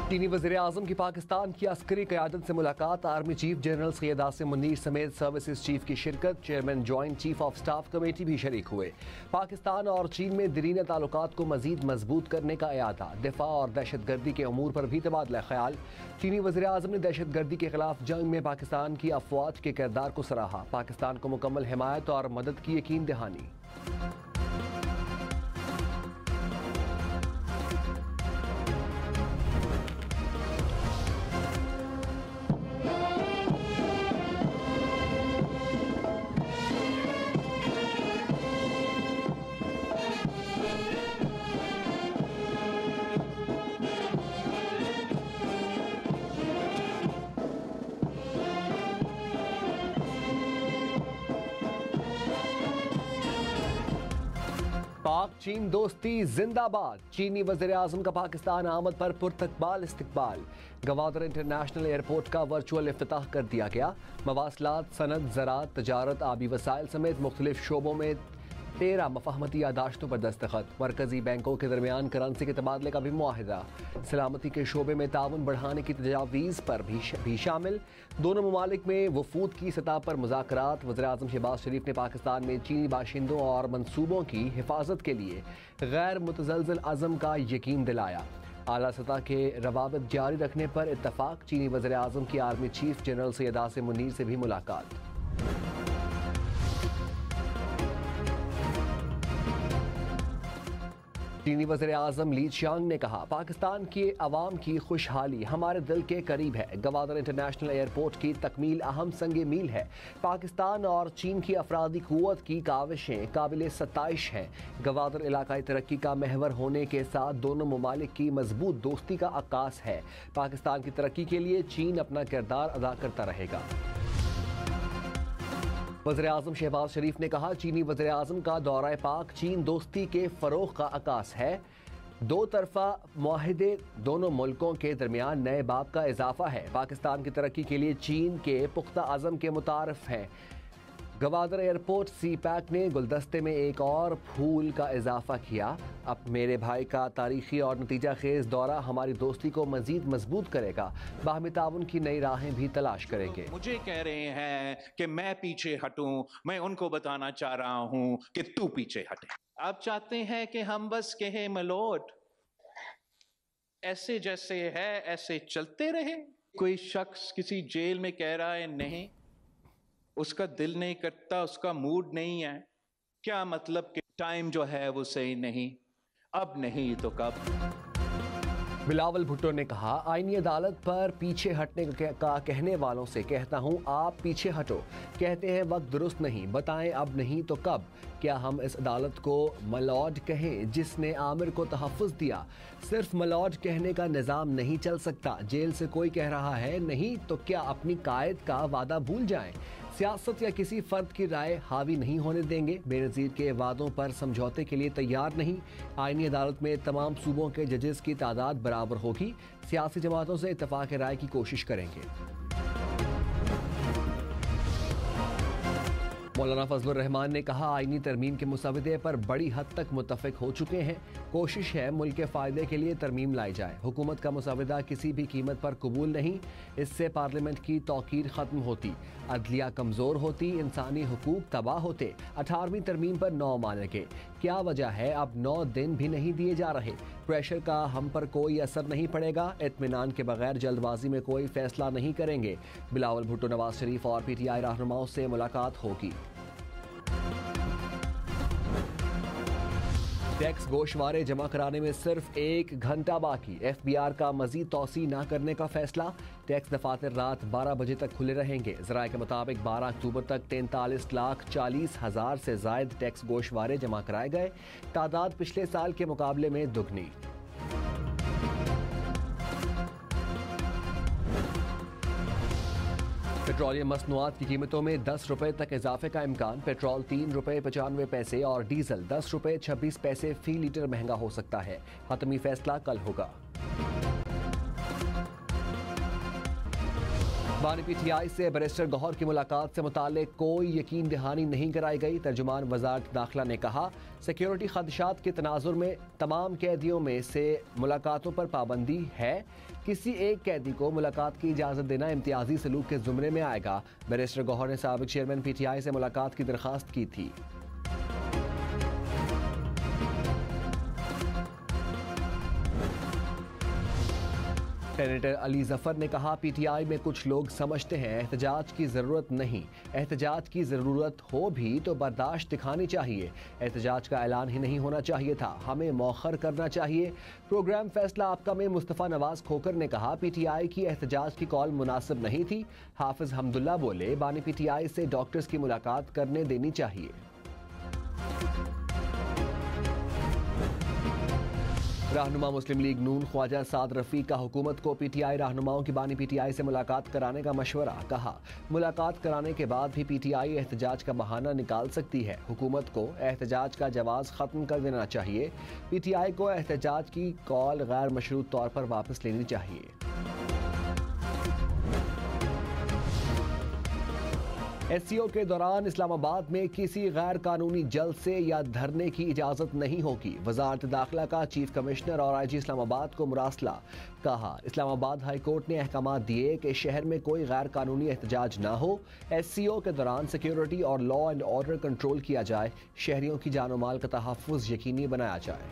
चीनी वज़ीर-ए-आज़म की पाकिस्तान की अस्करी क़यादत से मुलाकात। Army chief general Syed Asim Munir समेत सर्विसेज चीफ की शिरकत। Chairman joint chief of staff committee भी शरीक हुए। पाकिस्तान और चीन में दरीन ताल्लुकात को मजीद मजबूत करने का इरादा। दिफा और दहशत गर्दी के अमूर पर भी तबादला ख्याल। चीनी वज़ीर-ए-आज़म ने दहशत गर्दी के खिलाफ जंग में पाकिस्तान की अफवाज के किरदार को सराहा। पाकिस्तान को मुकम्मल हिमायत और मदद की यकीन दहानी। पाक चीन दोस्ती जिंदाबाद। चीनी वज़ीर-ए-आज़म का पाकिस्तान आमद पर पुरतकबाल इस्तकबाल। गवादर इंटरनेशनल एयरपोर्ट का वर्चुअल इफ्तिताह कर दिया गया। मवासलात, सनद, ज़राअत, तजारत, आबी वसाइल समेत मुख्तलिफ शोबों में 13 मफाहमती यादाश्तों पर दस्तखत। मरकजी बैंकों के दरमियान करेंसी के तबादले का भी मुआहिदा। सलामती के शोबे में ताउन बढ़ाने की तजावीज़ पर भी शामिल। दोनों ममालिक में वफूद की सतह पर मुज़ाकरात। वज़ीर-ए-आज़म शहबाज शरीफ ने पाकिस्तान में चीनी बाशिंदों और मनसूबों की हिफाजत के लिए गैर मुतज़लज़ल अज़म का यकीन दिलाया। आला सतह के रवाबित जारी रखने पर इत्तफाक। चीनी वज़ीर-ए-आज़म की army chief general Syed Asim Munir से भी मुलाकात। चीनी वज़ीर-ए-आज़म ली चियांग ने कहा, पाकिस्तान की अवाम की खुशहाली हमारे दिल के करीब है। गवादर इंटरनेशनल एयरपोर्ट की तकमील अहम संग मील है। पाकिस्तान और चीन की अफरादी कुव्वत की काविशें काबिल सताइश हैं। गवादर इलाकाई तरक्की का महवर होने के साथ दोनों ममालिक की मजबूत दोस्ती का आकाश है। पाकिस्तान की तरक्की के लिए चीन अपना किरदार अदा करता रहेगा। वज़ीर-ए-आज़म शहबाज शरीफ ने कहा, चीनी वज़ीर-ए-आज़म का दौरा पाक चीन दोस्ती के फ़रोग़ का आकाश है। दो तरफ़ा मुआहिदे दोनों मुल्कों के दरमियान नए बाब का इजाफा है। पाकिस्तान की तरक्की के लिए चीन के पुख्ता अज़म के मुतारिफ हैं। गवादर एयरपोर्ट सी पैक ने गुलदस्ते में एक और फूल का इजाफा किया। अब मेरे भाई का तारीखी और नतीजा खेज दौरा हमारी दोस्ती को मजीद मजबूत करेगा। बाहमी ताउन की नई राहें भी तलाश करेंगे। मुझे कह रहे हैं कि मैं पीछे हटूं, मैं उनको बताना चाह रहा हूं कि तू पीछे हटे। आप चाहते हैं कि हम बस कहें मलोट, ऐसे जैसे है ऐसे चलते रहे? कोई शख्स किसी जेल में कह रहा है नहीं, उसका दिल नहीं करता, उसका मूड नहीं है, क्या मतलब कि टाइम जो है वो सही नहीं, अब नहीं तो कब? बिलावल भुट्टो ने कहा, आईनी अदालत पर पीछे हटने का कहने वालों से कहता हूं, आप पीछे हटो। कहते हैं वक्त दुरुस्त नहीं, बताएं अब नहीं तो कब? क्या हम इस अदालत को मलॉड कहें जिसने आमिर को तहफ़्फ़ुज़ दिया? सिर्फ मलॉड कहने का निज़ाम नहीं चल सकता। जेल से कोई कह रहा है नहीं तो क्या अपनी कायद का वादा भूल जाएं? सियासत या किसी फर्द की राय हावी नहीं होने देंगे। बेनज़ीर के वादों पर समझौते के लिए तैयार नहीं। आईनी अदालत में तमाम सूबों के जजेस की तादाद बराबर होगी। सियासी जमातों से इत्तफ़ाक़ राय की कोशिश करेंगे। मौलाना फजलुर रहमान ने कहा, आईनी तरमीम के मुसवदे पर बड़ी हद तक मुत्तफ़िक हो चुके हैं। कोशिश है मुल्क के फ़ायदे के लिए तरमीम लाई जाए। हुकूमत का मुसवदा किसी भी कीमत पर कबूल नहीं। इससे पार्लियामेंट की तौकीर ख़त्म होती, अदलिया कमज़ोर होती, इंसानी हुकूक तबाह होते। 18वीं तरमीम पर 9 माह लगे। क्या वजह है अब 9 दिन भी नहीं दिए जा रहे? प्रेशर का हम पर कोई असर नहीं पड़ेगा। इत्मीनान के बगैर जल्दबाजी में कोई फैसला नहीं करेंगे। बिलावल भुट्टो, नवाज शरीफ और PTI रहनुमाओं से मुलाकात होगी। टैक्स गोशवारे जमा कराने में सिर्फ 1 घंटा बाकी। FBR का मजीद तौसी न करने का फैसला। टैक्स दफातर रात 12 बजे तक खुले रहेंगे। ज़राए के मुताबिक 12 अक्टूबर तक 43,40,000 से जायद टैक्स गोशवारे जमा कराए गए। तादाद पिछले साल के मुकाबले में दुगनी। पेट्रोलियम मसनूआत की कीमतों में 10 रुपए तक इजाफे का इम्कान। पेट्रोल 3 रुपए 95 पैसे और डीजल 10 रुपए 26 पैसे फी लीटर महंगा हो सकता है। हतमी फैसला कल होगा। बानी पीटीआई से बैरिस्टर गौहर की मुलाकात से मुताल्लिक कोई यकीन दहानी नहीं कराई गई। तर्जुमान वजारत दाखिला ने कहा, सिक्योरिटी खदशात के तनाजुर में तमाम कैदियों में से मुलाकातों पर पाबंदी है। किसी एक कैदी को मुलाकात की इजाज़त देना इम्तियाजी सलूक के जुमरे में आएगा। बैरिस्टर गौहर ने साबिक चेयरमैन पीटीआई से मुलाकात की दरख्वास्त की थी। सेनेटर अली जफर ने कहा, पीटीआई में कुछ लोग समझते हैं एहतजाज की ज़रूरत नहीं। एहतजाज की ज़रूरत हो भी तो बर्दाश्त दिखानी चाहिए। एहतजाज का ऐलान ही नहीं होना चाहिए था, हमें मौखर करना चाहिए। प्रोग्राम फैसला आपका में मुस्तफ़ा नवाज खोकर ने कहा, पीटीआई की एहतजाज की कॉल मुनासिब नहीं थी। हाफिज हमदुल्ला बोले, बानी पीटीआई से डॉक्टर्स की मुलाकात करने देनी चाहिए। रहनुमा मुस्लिम लीग नून ख्वाजा साद रफीक का हुकूमत को पीटीआई रहनुमाओं की बानी पीटीआई से मुलाकात कराने का मशवरा। कहा, मुलाकात कराने के बाद भी पीटीआई एहतजाज का बहाना निकाल सकती है। हुकूमत को एहतजाज का जवाज खत्म कर देना चाहिए। पीटीआई को एहतजाज की कॉल गैर मशरूत तौर पर वापस लेनी चाहिए। एससीओ के दौरान इस्लामाबाद में किसी गैर कानूनी जलसे या धरने की इजाजत नहीं होगी। वजारत दाखिला का चीफ कमिश्नर और आईजी इस्लामाबाद को मुरासला। कहा, इस्लामाबाद हाई कोर्ट ने अहकाम दिए कि शहर में कोई गैर कानूनी एहतजाज ना हो। एससीओ के दौरान सिक्योरिटी और लॉ एंड ऑर्डर कंट्रोल किया जाए। शहरियों की जान और माल का तहफ़्फ़ुज़ यकीनी बनाया जाए।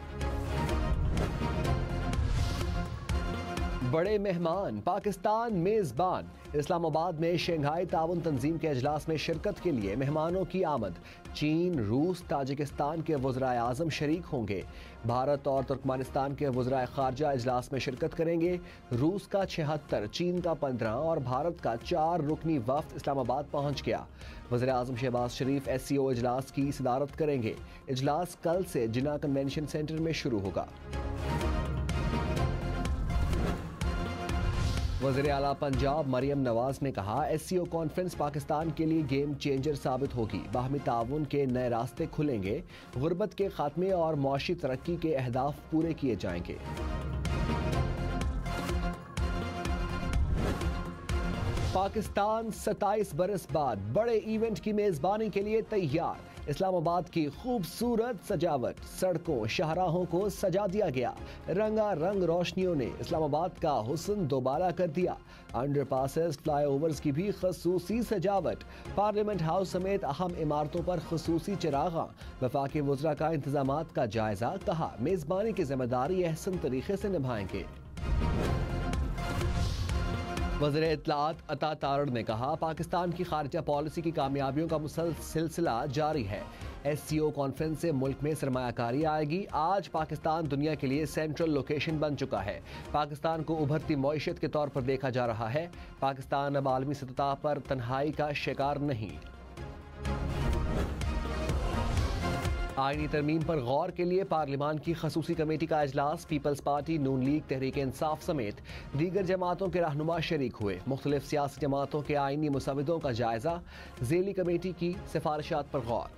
बड़े मेहमान पाकिस्तान मेज़बान। इस्लामाबाद में शंघाई ताउन तंजीम के अजलास में शिरकत के लिए मेहमानों की आमद। चीन, रूस, ताजिकिस्तान के वज़राए आज़म शरीक होंगे। भारत और तुर्कमानिस्तान के वज़राए ख़ारजा इजलास में शिरकत करेंगे। रूस का 76, चीन का 15 और भारत का 4 रुकनी वफ़द इस्लामाबाद पहुँच गया। वज़ीर आज़म शहबाज शरीफ एससीओ इजलास की सदारत करेंगे। इजलास कल से जिना कन्वेंशन सेंटर में शुरू होगा। वज़ीर आला पंजाब मरियम नवाज ने कहा, एससीओ कॉन्फ्रेंस पाकिस्तान के लिए गेम चेंजर साबित होगी। बाहमी ताउन के नए रास्ते खुलेंगे। गुर्बत के खात्मे और मुआशी तरक्की के अहदाफ पूरे किए जाएंगे। पाकिस्तान 27 बरस बाद बड़े इवेंट की मेजबानी के लिए तैयार। इस्लामाबाद की खूबसूरत सजावट, सड़कों शाहराहों को सजा दिया गया। रंगारंग रोशनियों ने इस्लामाबाद का हुस्न दोबारा कर दिया। अंडरपासेस, फ्लाईओवर्स की भी खसूसी सजावट। पार्लियामेंट हाउस समेत अहम इमारतों पर खसूसी चिरागा। वफाकी वज़रा का इंतजामात का जायजा। कहा, मेजबानी की जिम्मेदारी एहसन तरीके से निभाएंगे। वज़ीर इत्तलात अता तारड़ ने कहा, पाकिस्तान की खारजा पॉलिसी की कामयाबियों का सिलसिला जारी है। एससीओ कॉन्फ्रेंस से मुल्क में सरमायाकारी आएगी। आज पाकिस्तान दुनिया के लिए सेंट्रल लोकेशन बन चुका है। पाकिस्तान को उभरती मईशत के तौर पर देखा जा रहा है। पाकिस्तान अब आलमी सतह पर तन्हाई का शिकार नहीं। आईनी तरमीम पर गौर के लिए पार्लिमान की खसूसी कमेटी का इजलास। पीपल्स पार्टी, नून लीग, तहरीक इंसाफ समेत दीगर जमातों के रहनुमा शरीक हुए। मुख्तलिफ सियासी जमातों के आईनी मुसविदों का जायजा। झेली कमेटी की सिफारिशात पर गौर।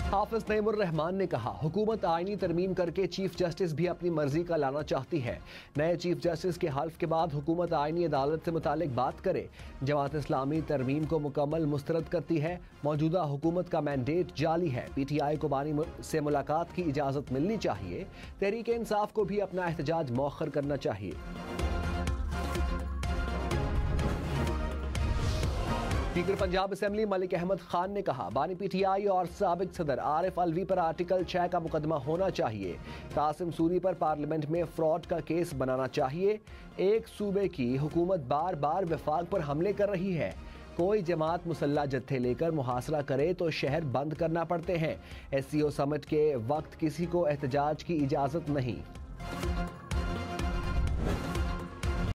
हाफिज नईमुर रहमान ने कहा, हुकूमत आईनी तरमीम करके चीफ जस्टिस भी अपनी मर्जी का लाना चाहती है। नए चीफ जस्टिस के हल्फ के बाद हुकूमत आईनी अदालत से मुतालिक बात करे। जमात इस्लामी तरमीम को मुकम्मल मुस्तरद करती है। मौजूदा हुकूमत का मैंडेट जाली है। पीटीआई को बानी से मुलाकात की इजाज़त मिलनी चाहिए। तहरीक इंसाफ को भी अपना एहतजाज मौखर करना चाहिए। स्पीकर पंजाब असेंबली मलिक अहमद खान ने कहा, बानी पीटीआई और साबिक सदर आरिफ अलवी पर आर्टिकल 6 का मुकदमा होना चाहिए। कासिम सूरी पर पार्लियामेंट में फ्रॉड का केस बनाना चाहिए। एक सूबे की हुकूमत बार बार वफाक पर हमले कर रही है। कोई जमात मुसल्ला जत्थे लेकर मुहासरा करे तो शहर बंद करना पड़ते हैं। एससीओ समिट के वक्त किसी को एहतजाज की इजाज़त नहीं।